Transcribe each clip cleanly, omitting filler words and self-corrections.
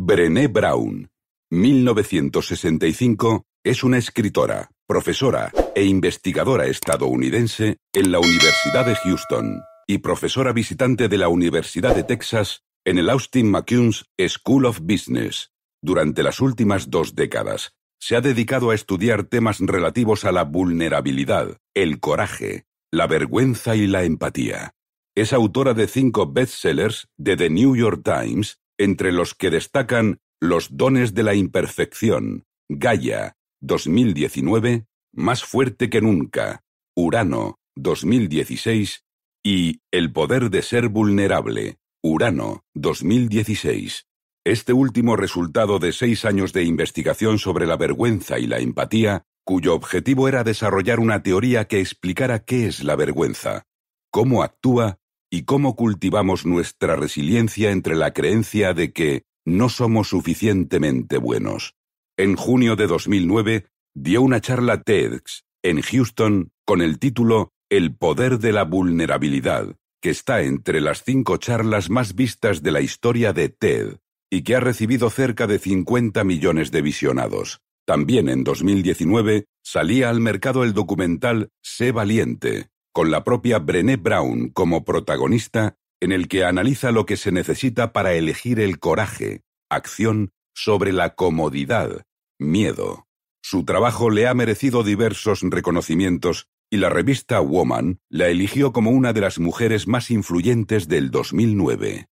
Brené Brown, 1965, es una escritora, profesora e investigadora estadounidense en la Universidad de Houston y profesora visitante de la Universidad de Texas en el Austin McCombs School of Business. Durante las últimas 2 décadas, se ha dedicado a estudiar temas relativos a la vulnerabilidad, el coraje, la vergüenza y la empatía. Es autora de 5 bestsellers de The New York Times, entre los que destacan Los dones de la imperfección, Gaia, 2019, Más fuerte que nunca, Urano, 2016, y El poder de ser vulnerable, Urano, 2016. Este último resultado de 6 años de investigación sobre la vergüenza y la empatía, cuyo objetivo era desarrollar una teoría que explicara qué es la vergüenza, cómo actúa y cómo cultivamos nuestra resiliencia entre la creencia de que no somos suficientemente buenos. En junio de 2009, dio una charla TEDx en Houston con el título El poder de la vulnerabilidad, que está entre las 5 charlas más vistas de la historia de TED y que ha recibido cerca de 50 millones de visionados. También en 2019 salía al mercado el documental Sé valiente, con la propia Brené Brown como protagonista, en el que analiza lo que se necesita para elegir el coraje, acción, sobre la comodidad, miedo. Su trabajo le ha merecido diversos reconocimientos y la revista Woman la eligió como una de las mujeres más influyentes del 2009.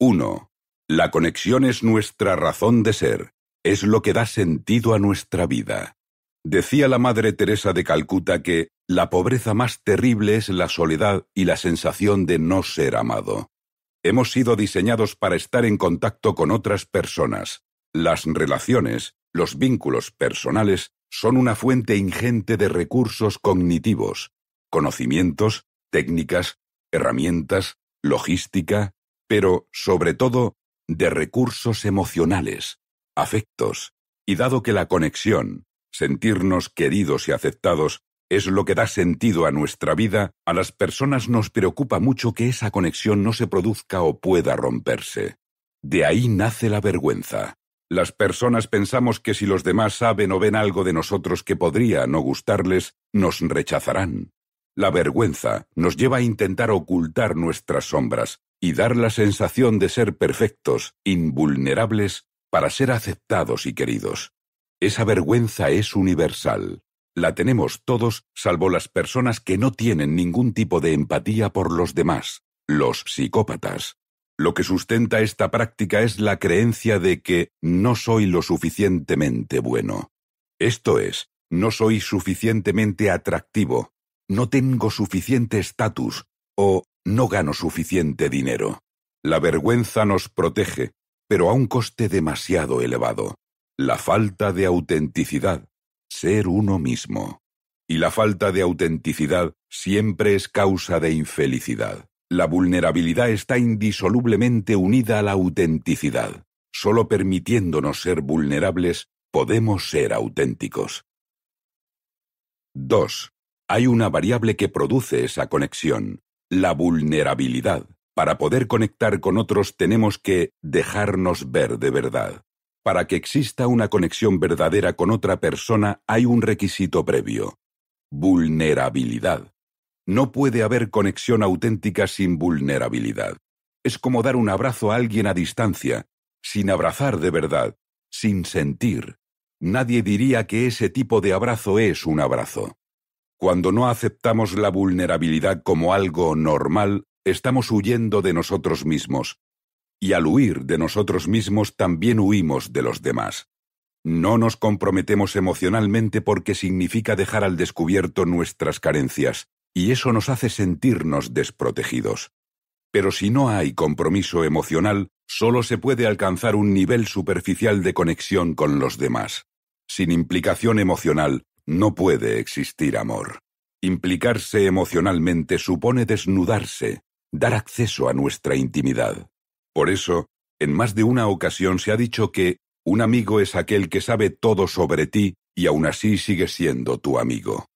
1. La conexión es nuestra razón de ser, es lo que da sentido a nuestra vida. Decía la Madre Teresa de Calcuta que la pobreza más terrible es la soledad y la sensación de no ser amado. Hemos sido diseñados para estar en contacto con otras personas. Las relaciones, los vínculos personales, son una fuente ingente de recursos cognitivos, conocimientos, técnicas, herramientas, logística, pero, sobre todo, de recursos emocionales, afectos, y dado que la conexión, sentirnos queridos y aceptados, es lo que da sentido a nuestra vida, a las personas nos preocupa mucho que esa conexión no se produzca o pueda romperse. De ahí nace la vergüenza. Las personas pensamos que si los demás saben o ven algo de nosotros que podría no gustarles, nos rechazarán. La vergüenza nos lleva a intentar ocultar nuestras sombras y dar la sensación de ser perfectos, invulnerables, para ser aceptados y queridos. Esa vergüenza es universal. La tenemos todos, salvo las personas que no tienen ningún tipo de empatía por los demás, los psicópatas. Lo que sustenta esta práctica es la creencia de que no soy lo suficientemente bueno. Esto es, no soy suficientemente atractivo, no tengo suficiente estatus o no gano suficiente dinero. La vergüenza nos protege, pero a un coste demasiado elevado. La falta de autenticidad, ser uno mismo. Y la falta de autenticidad siempre es causa de infelicidad. La vulnerabilidad está indisolublemente unida a la autenticidad. Solo permitiéndonos ser vulnerables, podemos ser auténticos. 2. Hay una variable que produce esa conexión, la vulnerabilidad. Para poder conectar con otros tenemos que dejarnos ver de verdad. Para que exista una conexión verdadera con otra persona hay un requisito previo: vulnerabilidad. No puede haber conexión auténtica sin vulnerabilidad. Es como dar un abrazo a alguien a distancia, sin abrazar de verdad, sin sentir. Nadie diría que ese tipo de abrazo es un abrazo. Cuando no aceptamos la vulnerabilidad como algo normal, estamos huyendo de nosotros mismos. Y al huir de nosotros mismos también huimos de los demás. No nos comprometemos emocionalmente porque significa dejar al descubierto nuestras carencias, y eso nos hace sentirnos desprotegidos. Pero si no hay compromiso emocional, solo se puede alcanzar un nivel superficial de conexión con los demás. Sin implicación emocional, no puede existir amor. Implicarse emocionalmente supone desnudarse, dar acceso a nuestra intimidad. Por eso, en más de una ocasión se ha dicho que un amigo es aquel que sabe todo sobre ti y aún así sigue siendo tu amigo.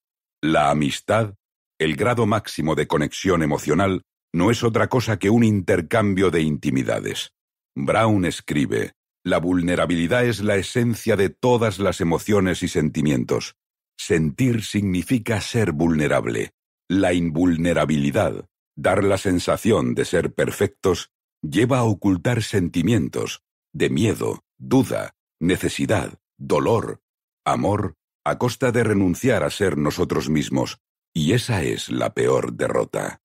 La amistad, el grado máximo de conexión emocional, no es otra cosa que un intercambio de intimidades. Brown escribe: La vulnerabilidad es la esencia de todas las emociones y sentimientos. Sentir significa ser vulnerable. La invulnerabilidad, dar la sensación de ser perfectos, lleva a ocultar sentimientos de miedo, duda, necesidad, dolor, amor, a costa de renunciar a ser nosotros mismos, y esa es la peor derrota.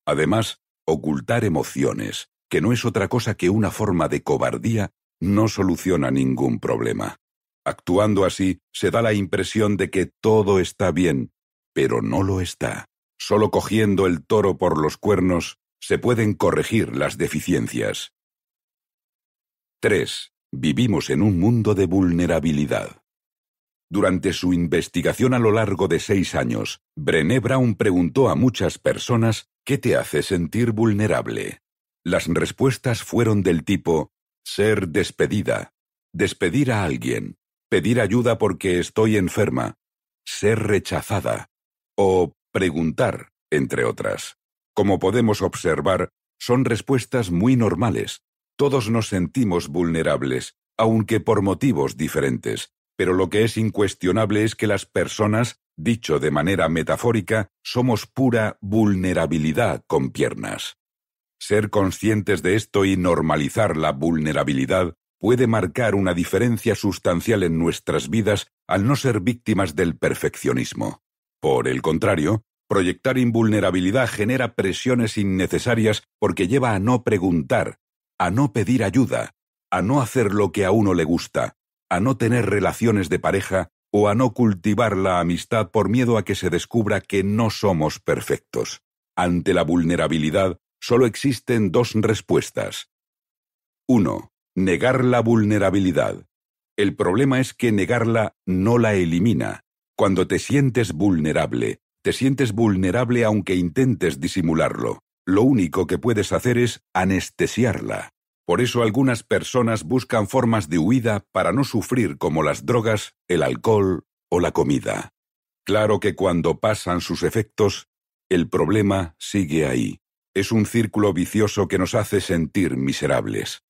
Además, ocultar emociones, que no es otra cosa que una forma de cobardía, no soluciona ningún problema. Actuando así, se da la impresión de que todo está bien, pero no lo está. Solo cogiendo el toro por los cuernos se pueden corregir las deficiencias. 3. Vivimos en un mundo de vulnerabilidad. Durante su investigación a lo largo de 6 años, Brené Brown preguntó a muchas personas ¿qué te hace sentir vulnerable? Las respuestas fueron del tipo ser despedida, despedir a alguien, pedir ayuda porque estoy enferma, ser rechazada o preguntar, entre otras. Como podemos observar, son respuestas muy normales. Todos nos sentimos vulnerables, aunque por motivos diferentes, pero lo que es incuestionable es que las personas, dicho de manera metafórica, somos pura vulnerabilidad con piernas. Ser conscientes de esto y normalizar la vulnerabilidad puede marcar una diferencia sustancial en nuestras vidas al no ser víctimas del perfeccionismo. Por el contrario, proyectar invulnerabilidad genera presiones innecesarias porque lleva a no preguntar, a no pedir ayuda, a no hacer lo que a uno le gusta, a no tener relaciones de pareja o a no cultivar la amistad por miedo a que se descubra que no somos perfectos. Ante la vulnerabilidad, solo existen 2 respuestas. 1. Negar la vulnerabilidad. El problema es que negarla no la elimina. Cuando te sientes vulnerable aunque intentes disimularlo. Lo único que puedes hacer es anestesiarla. Por eso algunas personas buscan formas de huida para no sufrir como las drogas, el alcohol o la comida. Claro que cuando pasan sus efectos, el problema sigue ahí. Es un círculo vicioso que nos hace sentir miserables.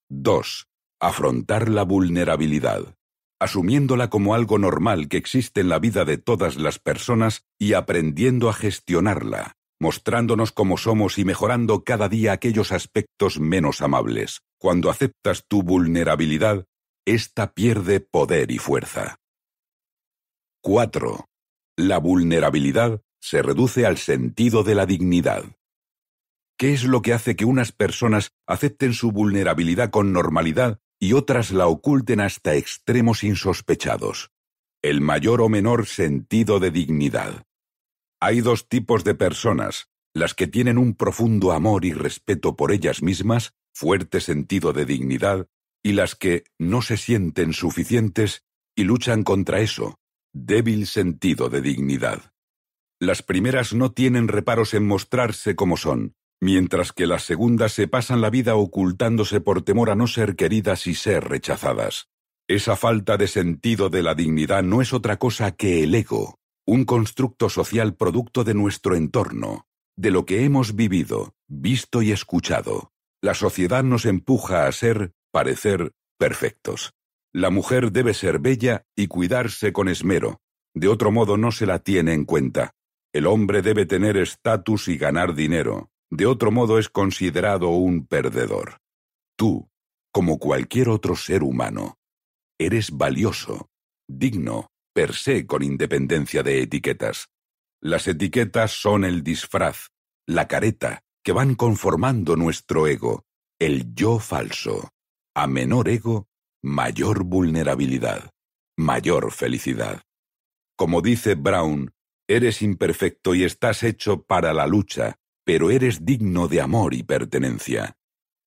2. Afrontar la vulnerabilidad. Asumiéndola como algo normal que existe en la vida de todas las personas y aprendiendo a gestionarla, mostrándonos cómo somos y mejorando cada día aquellos aspectos menos amables. Cuando aceptas tu vulnerabilidad, ésta pierde poder y fuerza. 4. La vulnerabilidad se reduce al sentido de la dignidad. ¿Qué es lo que hace que unas personas acepten su vulnerabilidad con normalidad y otras la oculten hasta extremos insospechados? El mayor o menor sentido de dignidad. Hay 2 tipos de personas, las que tienen un profundo amor y respeto por ellas mismas, fuerte sentido de dignidad, y las que no se sienten suficientes y luchan contra eso, débil sentido de dignidad. Las primeras no tienen reparos en mostrarse como son, mientras que las segundas se pasan la vida ocultándose por temor a no ser queridas y ser rechazadas. Esa falta de sentido de la dignidad no es otra cosa que el ego, un constructo social producto de nuestro entorno, de lo que hemos vivido, visto y escuchado. La sociedad nos empuja a parecer perfectos. La mujer debe ser bella y cuidarse con esmero, de otro modo no se la tiene en cuenta. El hombre debe tener estatus y ganar dinero. De otro modo es considerado un perdedor. Tú, como cualquier otro ser humano, eres valioso, digno, per se con independencia de etiquetas. Las etiquetas son el disfraz, la careta, que van conformando nuestro ego, el yo falso. A menor ego, mayor vulnerabilidad, mayor felicidad. Como dice Brown, eres imperfecto y estás hecho para la lucha, pero eres digno de amor y pertenencia.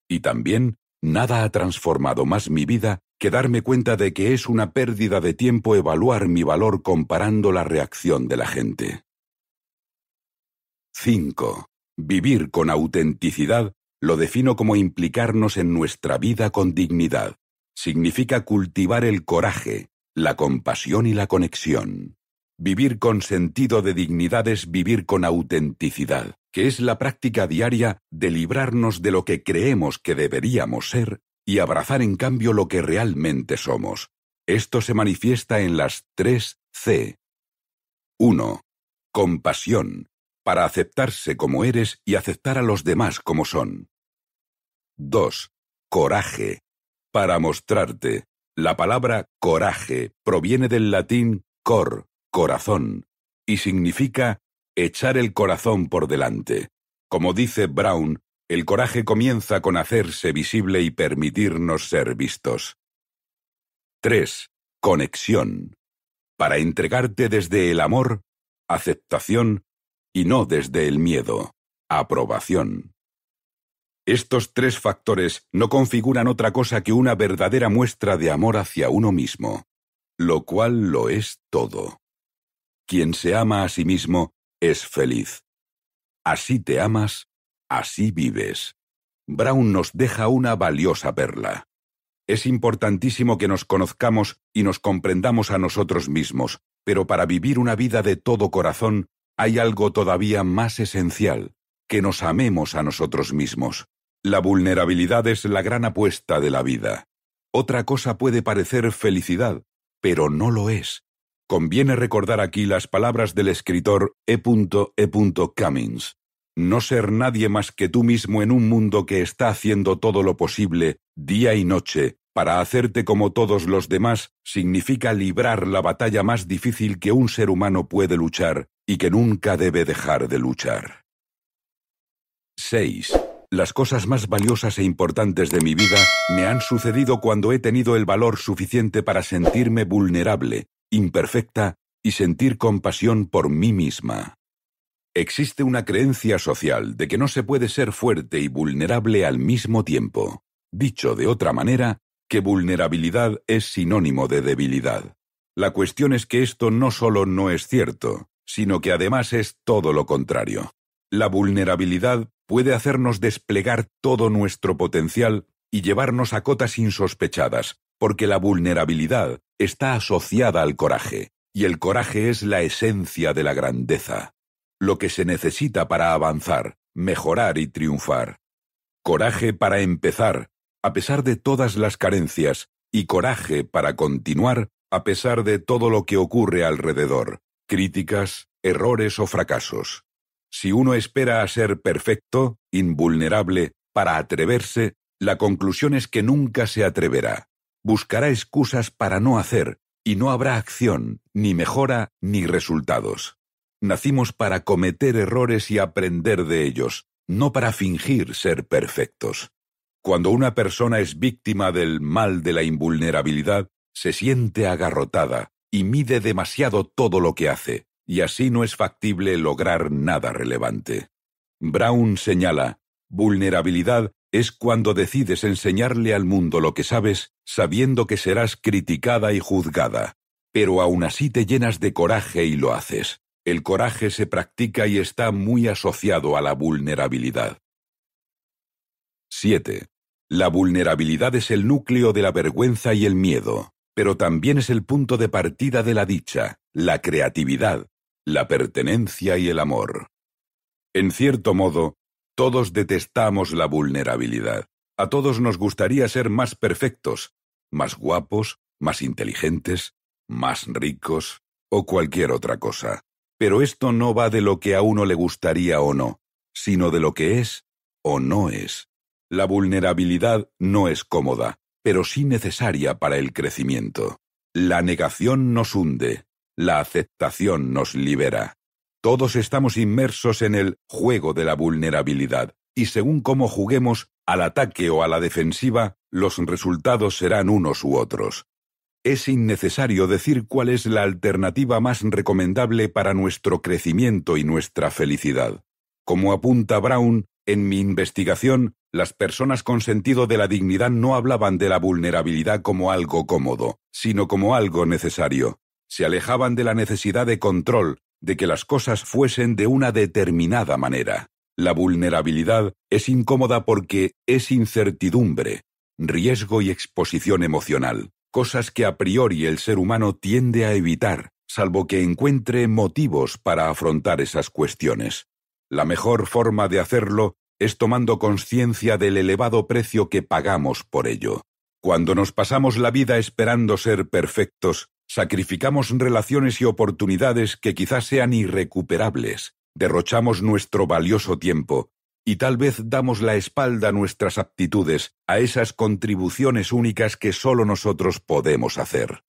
Y también, nada ha transformado más mi vida que darme cuenta de que es una pérdida de tiempo evaluar mi valor comparando la reacción de la gente. 5. Vivir con autenticidad lo defino como implicarnos en nuestra vida con dignidad. Significa cultivar el coraje, la compasión y la conexión. Vivir con sentido de dignidad es vivir con autenticidad, que es la práctica diaria de librarnos de lo que creemos que deberíamos ser y abrazar en cambio lo que realmente somos. Esto se manifiesta en las 3 C. 1. Compasión, para aceptarse como eres y aceptar a los demás como son. 2. Coraje, para mostrarte. La palabra coraje proviene del latín cor, corazón, y significa echar el corazón por delante. Como dice Brown, el coraje comienza con hacerse visible y permitirnos ser vistos. 3. Conexión, para entregarte desde el amor, aceptación, y no desde el miedo, aprobación. Estos 3 factores no configuran otra cosa que una verdadera muestra de amor hacia uno mismo, lo cual lo es todo. Quien se ama a sí mismo es feliz. Así te amas, así vives. Brown nos deja una valiosa perla. Es importantísimo que nos conozcamos y nos comprendamos a nosotros mismos, pero para vivir una vida de todo corazón hay algo todavía más esencial, que nos amemos a nosotros mismos. La vulnerabilidad es la gran apuesta de la vida. Otra cosa puede parecer felicidad, pero no lo es. Conviene recordar aquí las palabras del escritor E. E. Cummings. No ser nadie más que tú mismo en un mundo que está haciendo todo lo posible, día y noche, para hacerte como todos los demás, significa librar la batalla más difícil que un ser humano puede luchar y que nunca debe dejar de luchar. 6. Las cosas más valiosas e importantes de mi vida me han sucedido cuando he tenido el valor suficiente para sentirme vulnerable, imperfecta y sentir compasión por mí misma. Existe una creencia social de que no se puede ser fuerte y vulnerable al mismo tiempo. Dicho de otra manera, que vulnerabilidad es sinónimo de debilidad. La cuestión es que esto no solo no es cierto, sino que además es todo lo contrario. La vulnerabilidad puede hacernos desplegar todo nuestro potencial y llevarnos a cotas insospechadas, porque la vulnerabilidad está asociada al coraje, y el coraje es la esencia de la grandeza. Lo que se necesita para avanzar, mejorar y triunfar. Coraje para empezar, a pesar de todas las carencias, y coraje para continuar, a pesar de todo lo que ocurre alrededor, críticas, errores o fracasos. Si uno espera a ser perfecto, invulnerable, para atreverse, la conclusión es que nunca se atreverá. Buscará excusas para no hacer, y no habrá acción, ni mejora, ni resultados. Nacimos para cometer errores y aprender de ellos, no para fingir ser perfectos. Cuando una persona es víctima del mal de la invulnerabilidad, se siente agarrotada y mide demasiado todo lo que hace, y así no es factible lograr nada relevante. Brown señala, vulnerabilidad es cuando decides enseñarle al mundo lo que sabes, sabiendo que serás criticada y juzgada, pero aún así te llenas de coraje y lo haces. El coraje se practica y está muy asociado a la vulnerabilidad. 7. La vulnerabilidad es el núcleo de la vergüenza y el miedo, pero también es el punto de partida de la dicha, la creatividad, la pertenencia y el amor. En cierto modo, todos detestamos la vulnerabilidad. A todos nos gustaría ser más perfectos, más guapos, más inteligentes, más ricos o cualquier otra cosa. Pero esto no va de lo que a uno le gustaría o no, sino de lo que es o no es. La vulnerabilidad no es cómoda, pero sí necesaria para el crecimiento. La negación nos hunde, la aceptación nos libera. Todos estamos inmersos en el juego de la vulnerabilidad, y según cómo juguemos, al ataque o a la defensiva, los resultados serán unos u otros. Es innecesario decir cuál es la alternativa más recomendable para nuestro crecimiento y nuestra felicidad. Como apunta Brown, en mi investigación, las personas con sentido de la dignidad no hablaban de la vulnerabilidad como algo cómodo, sino como algo necesario. Se alejaban de la necesidad de control, de que las cosas fuesen de una determinada manera. La vulnerabilidad es incómoda porque es incertidumbre, riesgo y exposición emocional, cosas que a priori el ser humano tiende a evitar, salvo que encuentre motivos para afrontar esas cuestiones. La mejor forma de hacerlo es tomando conciencia del elevado precio que pagamos por ello. Cuando nos pasamos la vida esperando ser perfectos, sacrificamos relaciones y oportunidades que quizás sean irrecuperables, derrochamos nuestro valioso tiempo y tal vez damos la espalda a nuestras aptitudes, a esas contribuciones únicas que solo nosotros podemos hacer.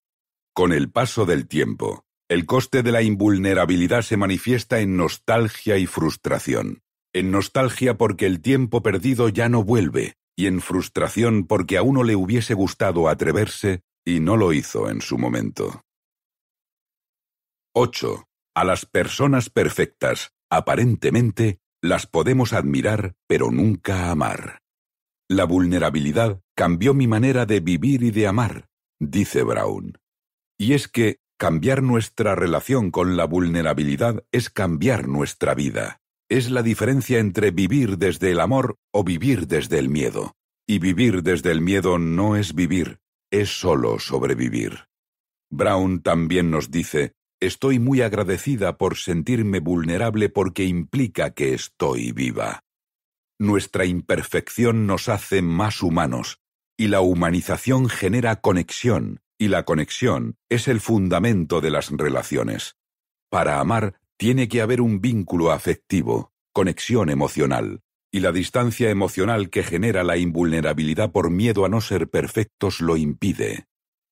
Con el paso del tiempo, el coste de la invulnerabilidad se manifiesta en nostalgia y frustración. En nostalgia porque el tiempo perdido ya no vuelve, y en frustración porque a uno le hubiese gustado atreverse y no lo hizo en su momento. 8. A las personas perfectas, aparentemente, las podemos admirar, pero nunca amar. La vulnerabilidad cambió mi manera de vivir y de amar, dice Brown. Y es que cambiar nuestra relación con la vulnerabilidad es cambiar nuestra vida. Es la diferencia entre vivir desde el amor o vivir desde el miedo. Y vivir desde el miedo no es vivir, es solo sobrevivir. Brown también nos dice: estoy muy agradecida por sentirme vulnerable porque implica que estoy viva. Nuestra imperfección nos hace más humanos, y la humanización genera conexión, y la conexión es el fundamento de las relaciones. Para amar tiene que haber un vínculo afectivo, conexión emocional, y la distancia emocional que genera la invulnerabilidad por miedo a no ser perfectos lo impide.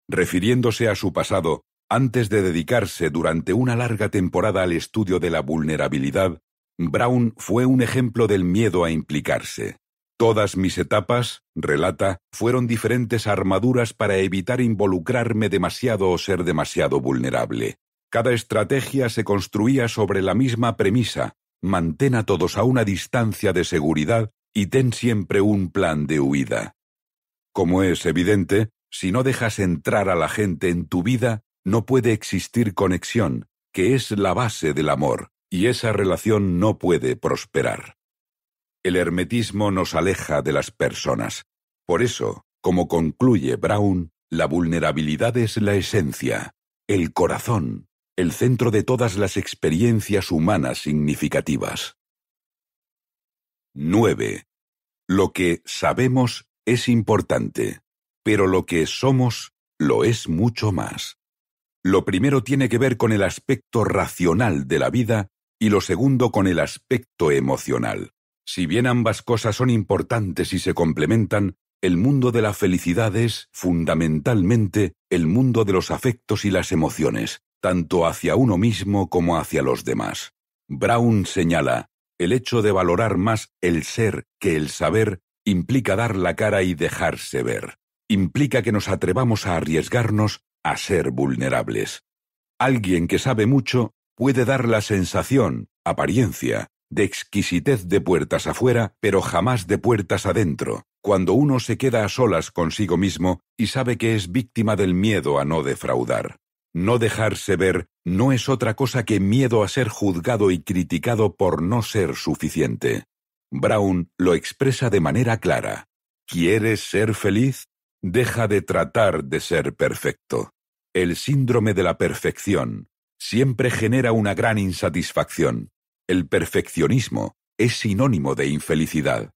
Refiriéndose a su pasado, antes de dedicarse durante una larga temporada al estudio de la vulnerabilidad, Brown fue un ejemplo del miedo a implicarse. Todas mis etapas, relata, fueron diferentes armaduras para evitar involucrarme demasiado o ser demasiado vulnerable. Cada estrategia se construía sobre la misma premisa: mantén a todos a una distancia de seguridad y ten siempre un plan de huida. Como es evidente, si no dejas entrar a la gente en tu vida, no puede existir conexión, que es la base del amor, y esa relación no puede prosperar. El hermetismo nos aleja de las personas. Por eso, como concluye Brown, la vulnerabilidad es la esencia, el corazón, el centro de todas las experiencias humanas significativas. 9. Lo que sabemos es importante, pero lo que somos lo es mucho más. Lo primero tiene que ver con el aspecto racional de la vida y lo segundo con el aspecto emocional. Si bien ambas cosas son importantes y se complementan, el mundo de la felicidad es, fundamentalmente, el mundo de los afectos y las emociones, tanto hacia uno mismo como hacia los demás. Brown señala: el hecho de valorar más el ser que el saber implica dar la cara y dejarse ver. Implica que nos atrevamos a arriesgarnos a ser vulnerables. Alguien que sabe mucho puede dar la sensación, apariencia, de exquisitez de puertas afuera, pero jamás de puertas adentro, cuando uno se queda a solas consigo mismo y sabe que es víctima del miedo a no defraudar. No dejarse ver no es otra cosa que miedo a ser juzgado y criticado por no ser suficiente. Brown lo expresa de manera clara: ¿quieres ser feliz? Deja de tratar de ser perfecto. El síndrome de la perfección siempre genera una gran insatisfacción. El perfeccionismo es sinónimo de infelicidad.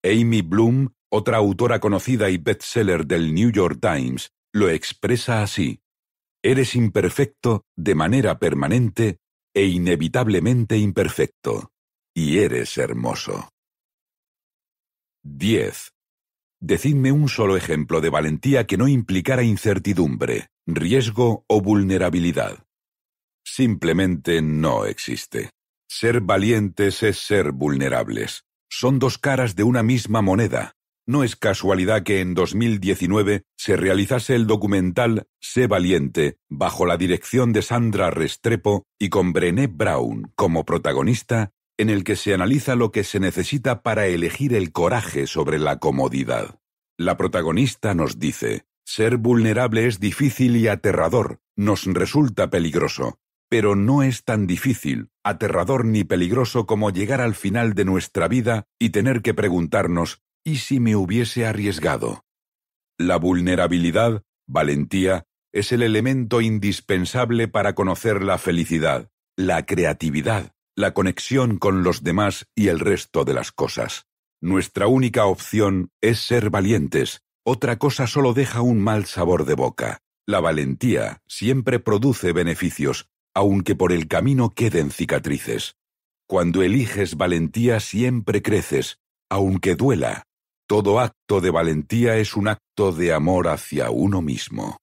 Amy Bloom, otra autora conocida y bestseller del New York Times, lo expresa así: eres imperfecto de manera permanente e inevitablemente imperfecto, y eres hermoso. 10. Decidme un solo ejemplo de valentía que no implicara incertidumbre, riesgo o vulnerabilidad. Simplemente no existe. Ser valientes es ser vulnerables. Son dos caras de una misma moneda. No es casualidad que en 2019 se realizase el documental Sé valiente, bajo la dirección de Sandra Restrepo y con Brené Brown como protagonista, en el que se analiza lo que se necesita para elegir el coraje sobre la comodidad. La protagonista nos dice: ser vulnerable es difícil y aterrador, nos resulta peligroso. Pero no es tan difícil, aterrador ni peligroso como llegar al final de nuestra vida y tener que preguntarnos: ¿y si me hubiese arriesgado? La vulnerabilidad, valentía, es el elemento indispensable para conocer la felicidad, la creatividad, la conexión con los demás y el resto de las cosas. Nuestra única opción es ser valientes. Otra cosa solo deja un mal sabor de boca. La valentía siempre produce beneficios, aunque por el camino queden cicatrices. Cuando eliges valentía siempre creces, aunque duela. Todo acto de valentía es un acto de amor hacia uno mismo.